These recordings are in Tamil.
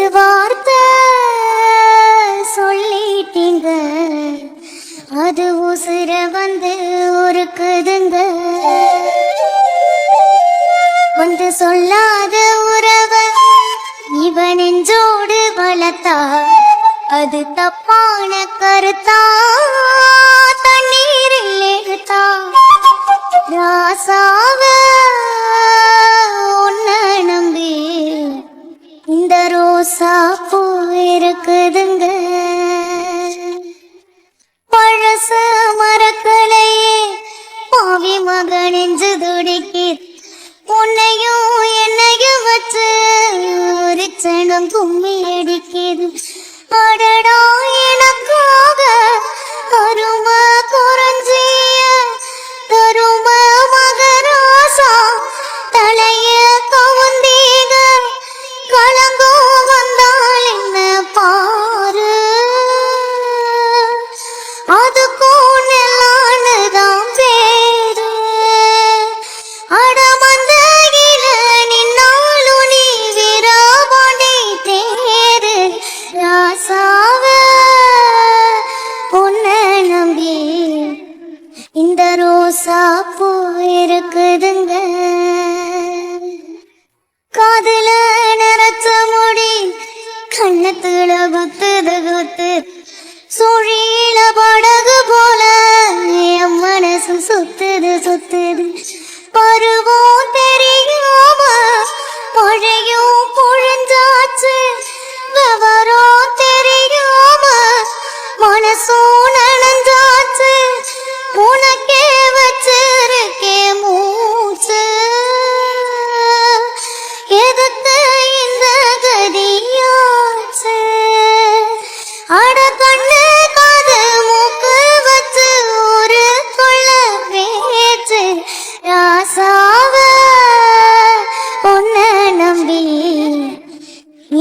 ஒரு வார்த்தை சொல்லிட்டீங்க, அது உசுர வந்து ஒருக்குதுங்க. வந்து சொல்லாத உறவ இவ நெஞ்சோடு வளர்த்தா, அது தப்பான கருத்தா, தண்ணீரில் எடுத்தா. ராசாவ உன்ன நம்பி இந்த ரோசா பூ இருக்குதுங்க. பழச மரக்கலையே பாவி மகனெஞ்சு துடிக்கு, உன்னையும் என்னையும் வச்சு ஒரு சனம் கும்மி அடிக்குது. அடடா எனக்காக அருமை குறைஞ்சிய தரும மகராசா, தலைய கவுந்தீக கலங்கோ வந்தால் என்ன பாரு, அதுக்கும் நெல்லானதான் பேரு. அடமந்தையில நின்னாலும் நீ வீரபாண்டி தேரு. ராசாவ உன்ன நம்பி இந்த ரோசா பூ இருக்குதுங்க. காதுல நிறச்ச முடி கண்ணத்துல குத்துது குத்து, சுழியில படகு போல என் மனசு சுத்துது சுத்துது. பருவம் தெரியாம மழையும் பொழிஞ்சாச்சு, விவரம் தெரியாம மனசும் நனைஞ்சாச்சு. உனக்கே வச்சிருக்கே மூச்சு, எதுக்கு இந்த கதியாச்சு. அட கண்ணு காது மூக்கு வச்சு ஒரு கொள்ள பேச்சு. ராசாவ உன்ன நம்பி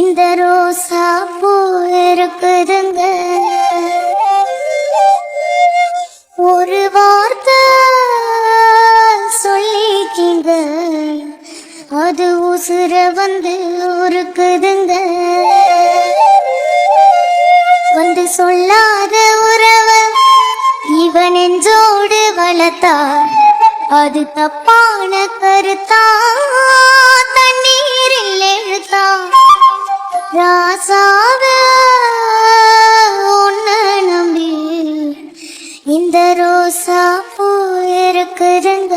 இந்த ரோசா பூ இருக்குதுங்க. ஒரு வார்த்தை சொல்லிக்கிங்க, அது உசுர வந்து ஒருக்குதுங்க. வந்து சொல்லாத உறவ இவ நெஞ்சோடு வளர்த்தா, அது தப்பான கருத்தா, தண்ணீரில் எழுத்தா. ராசாவ உன்ன நம்பி இந்த ரோசா பூ இருக்குதுங்க.